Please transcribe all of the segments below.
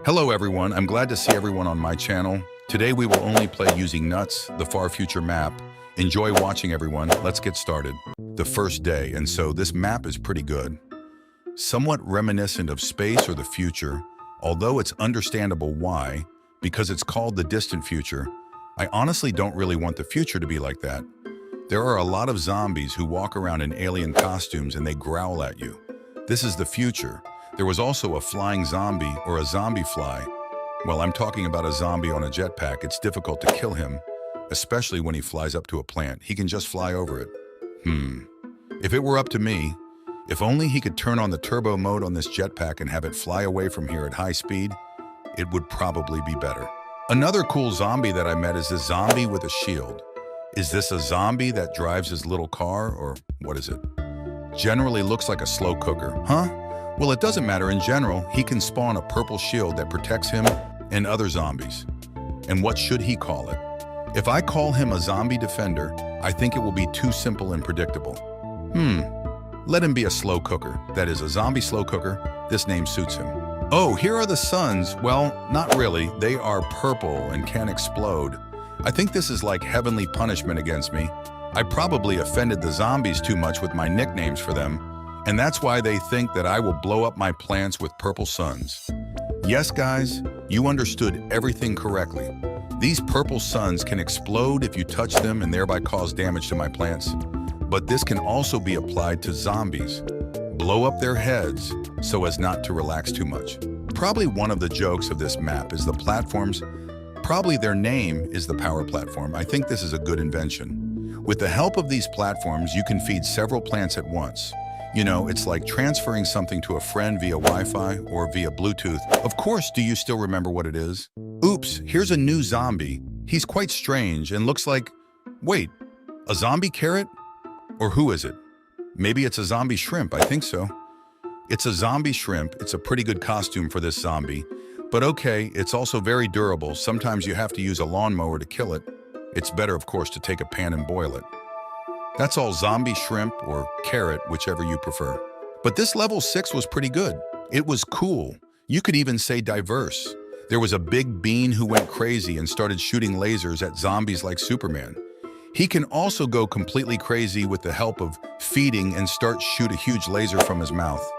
Hello everyone, I'm glad to see everyone on my channel. Today we will only play using Nuts, the far future map. Enjoy watching everyone, let's get started. The first day, and so this map is pretty good. Somewhat reminiscent of space or the future, although it's understandable why, because it's called the distant future. I honestly don't really want the future to be like that. There are a lot of zombies who walk around in alien costumes and they growl at you. This is the future. There was also a flying zombie or a zombie fly. Well, I'm talking about a zombie on a jetpack. It's difficult to kill him, especially when he flies up to a plant. He can just fly over it. If it were up to me, if only he could turn on the turbo mode on this jetpack and have it fly away from here at high speed, it would probably be better. Another cool zombie that I met is this zombie with a shield. Is this a zombie that drives his little car, or what is it? Generally looks like a slow cooker, huh? Well, it doesn't matter. In general, he can spawn a purple shield that protects him and other zombies. And what should he call it? If I call him a zombie defender, I think it will be too simple and predictable. Let him be a slow cooker. That is, a zombie slow cooker. This name suits him. Oh, here are the suns. Well, not really. They are purple and can explode. I think this is like heavenly punishment against me. I probably offended the zombies too much with my nicknames for them. And that's why they think that I will blow up my plants with purple suns. Yes, guys, you understood everything correctly. These purple suns can explode if you touch them and thereby cause damage to my plants. But this can also be applied to zombies. Blow up their heads so as not to relax too much. Probably one of the jokes of this map is the platforms. Probably their name is the power platform. I think this is a good invention. With the help of these platforms, you can feed several plants at once. You know, it's like transferring something to a friend via Wi-Fi or via Bluetooth. Of course, do you still remember what it is? Oops, here's a new zombie. He's quite strange and looks like... Wait, a zombie carrot? Or who is it? Maybe it's a zombie shrimp, I think so. It's a zombie shrimp. It's a pretty good costume for this zombie. But okay, it's also very durable. Sometimes you have to use a lawnmower to kill it. It's better, of course, to take a pan and boil it. That's all zombie shrimp or carrot, whichever you prefer. But this level 6 was pretty good. It was cool. You could even say diverse. There was a big bean who went crazy and started shooting lasers at zombies like Superman. He can also go completely crazy with the help of feeding and shoot a huge laser from his mouth.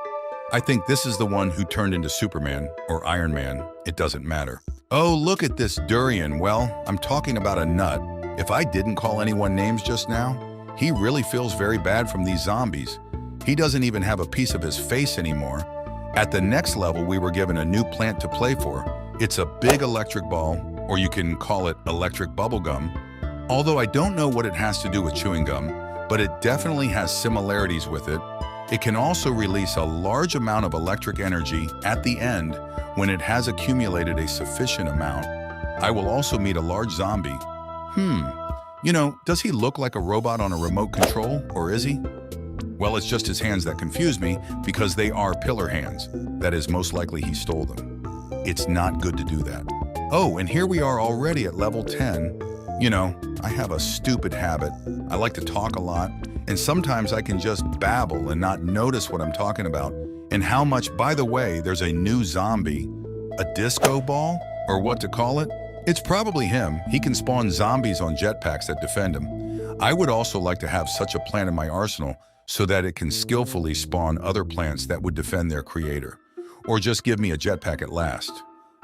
I think this is the one who turned into Superman or Iron Man. It doesn't matter. Oh, look at this durian. Well, I'm talking about a nut. If I didn't call anyone names just now, he really feels very bad from these zombies. He doesn't even have a piece of his face anymore. At the next level, we were given a new plant to play for. It's a big electric ball, or you can call it electric bubble gum. Although I don't know what it has to do with chewing gum, but it definitely has similarities with it. It can also release a large amount of electric energy at the end when it has accumulated a sufficient amount. I will also meet a large zombie. You know, does he look like a robot on a remote control, or is he? Well, it's just his hands that confuse me because they are pillar hands. That is, most likely he stole them. It's not good to do that. Oh, and here we are already at level 10. You know, I have a stupid habit. I like to talk a lot, and sometimes I can just babble and not notice what I'm talking about and how much. By the way, there's a new zombie. A disco ball, or what to call it? It's probably him. He can spawn zombies on jetpacks that defend him. I would also like to have such a plant in my arsenal so that it can skillfully spawn other plants that would defend their creator. Or just give me a jetpack at last.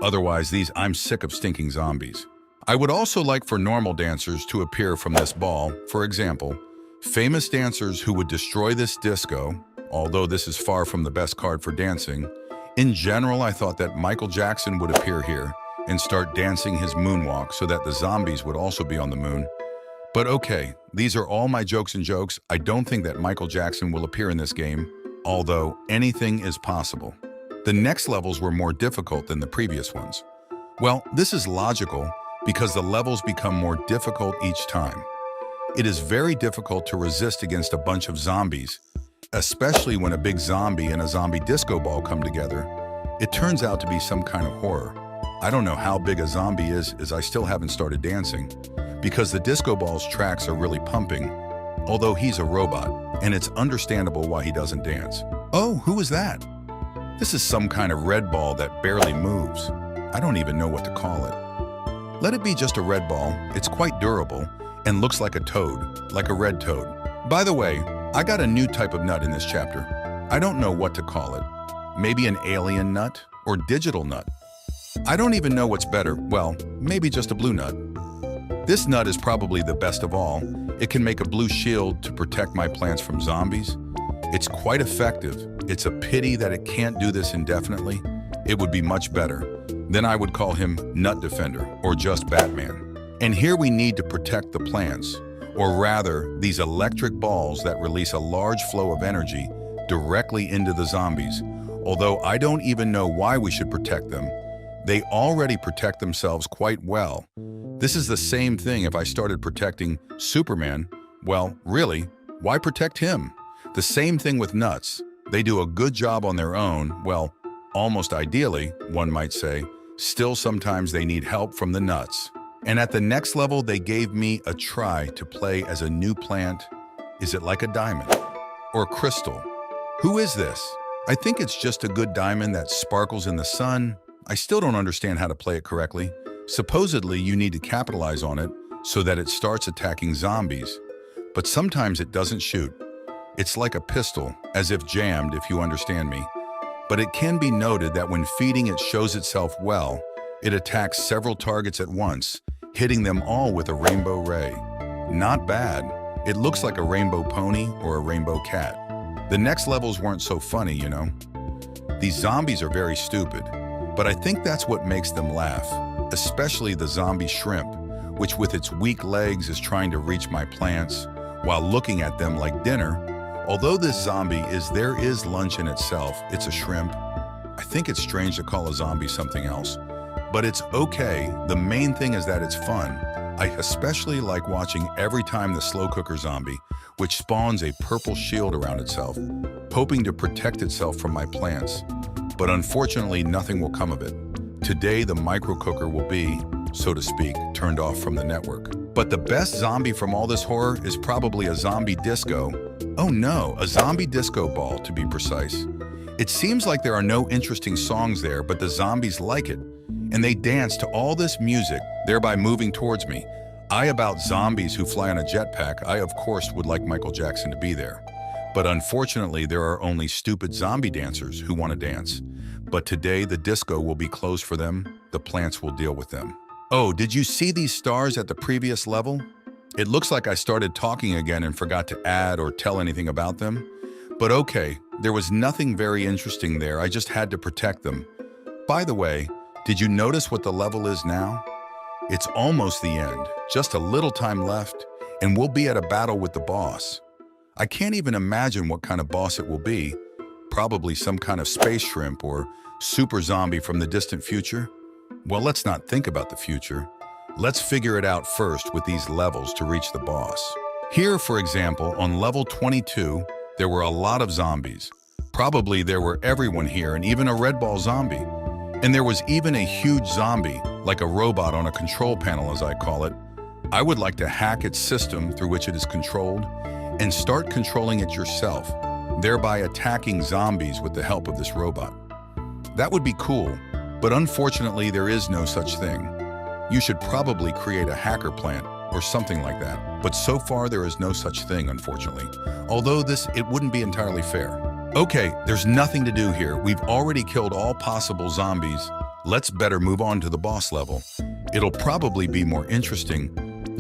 Otherwise, I'm sick of stinking zombies. I would also like for normal dancers to appear from this ball. For example, famous dancers who would destroy this disco, although this is far from the best card for dancing. In general, I thought that Michael Jackson would appear here and start dancing his moonwalk so that the zombies would also be on the moon. But okay, these are all my jokes and jokes. I don't think that Michael Jackson will appear in this game, although anything is possible. The next levels were more difficult than the previous ones. Well, this is logical because the levels become more difficult each time. It is very difficult to resist against a bunch of zombies, especially when a big zombie and a zombie disco ball come together. It turns out to be some kind of horror. I don't know how big a zombie is, as I still haven't started dancing, because the disco ball's tracks are really pumping, although he's a robot, and it's understandable why he doesn't dance. Oh, who is that? This is some kind of red ball that barely moves. I don't even know what to call it. Let it be just a red ball. It's quite durable and looks like a toad, like a red toad. By the way, I got a new type of nut in this chapter. I don't know what to call it. Maybe an alien nut or digital nut. I don't even know what's better. Well, maybe just a blue nut. This nut is probably the best of all. It can make a blue shield to protect my plants from zombies. It's quite effective. It's a pity that it can't do this indefinitely. It would be much better. Then I would call him Nut Defender or just Batman. And here we need to protect the plants, or rather, these electric balls that release a large flow of energy directly into the zombies. Although I don't even know why we should protect them. They already protect themselves quite well. This is the same thing if I started protecting Superman. Well, really, why protect him? The same thing with nuts. They do a good job on their own, well, almost ideally, one might say. Still, sometimes they need help from the nuts. And at the next level, they gave me a try to play as a new plant. Is it like a diamond or a crystal? Who is this? I think it's just a good diamond that sparkles in the sun. I still don't understand how to play it correctly. Supposedly, you need to capitalize on it so that it starts attacking zombies. But sometimes it doesn't shoot. It's like a pistol, as if jammed, if you understand me. But it can be noted that when feeding it shows itself well, it attacks several targets at once, hitting them all with a rainbow ray. Not bad. It looks like a rainbow pony or a rainbow cat. The next levels weren't so funny, you know. These zombies are very stupid, but I think that's what makes them laugh, especially the zombie shrimp, which with its weak legs is trying to reach my plants while looking at them like dinner. Although this zombie there is lunch in itself, it's a shrimp. I think it's strange to call a zombie something else, but it's okay. The main thing is that it's fun. I especially like watching every time the slow cooker zombie, which spawns a purple shield around itself, hoping to protect itself from my plants. But unfortunately, nothing will come of it. Today, the micro cooker will be, so to speak, turned off from the network. But the best zombie from all this horror is probably a zombie disco. Oh no, a zombie disco ball, to be precise. It seems like there are no interesting songs there, but the zombies like it. And they dance to all this music, thereby moving towards me. About zombies who fly on a jetpack, I of course would like Michael Jackson to be there. But unfortunately, there are only stupid zombie dancers who want to dance. But today, the disco will be closed for them. The plants will deal with them. Oh, did you see these stars at the previous level? It looks like I started talking again and forgot to add or tell anything about them. But okay, there was nothing very interesting there. I just had to protect them. By the way, did you notice what the level is now? It's almost the end, just a little time left, and we'll be at a battle with the boss. I can't even imagine what kind of boss it will be. Probably some kind of space shrimp or super zombie from the distant future. Well, let's not think about the future. Let's figure it out first with these levels to reach the boss. Here, for example, on level 22, there were a lot of zombies. Probably there were everyone here and even a red ball zombie. And there was even a huge zombie, like a robot on a control panel as I call it. I would like to hack its system through which it is controlled and start controlling it yourself, thereby attacking zombies with the help of this robot. That would be cool, but unfortunately there is no such thing. You should probably create a hacker plant or something like that, but so far there is no such thing, unfortunately. Although it wouldn't be entirely fair. Okay, there's nothing to do here. We've already killed all possible zombies. Let's better move on to the boss level. It'll probably be more interesting.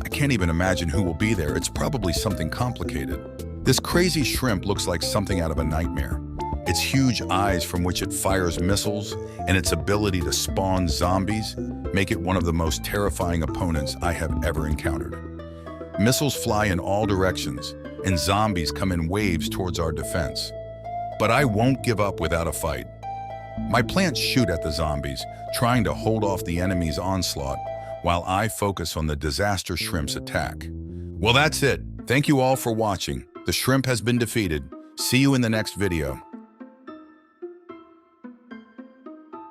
I can't even imagine who will be there. It's probably something complicated. This crazy shrimp looks like something out of a nightmare. Its huge eyes from which it fires missiles and its ability to spawn zombies make it one of the most terrifying opponents I have ever encountered. Missiles fly in all directions and zombies come in waves towards our defense. But I won't give up without a fight. My plants shoot at the zombies, trying to hold off the enemy's onslaught, while I focus on the disaster shrimp's attack. Well, that's it. Thank you all for watching. The shrimp has been defeated. See you in the next video.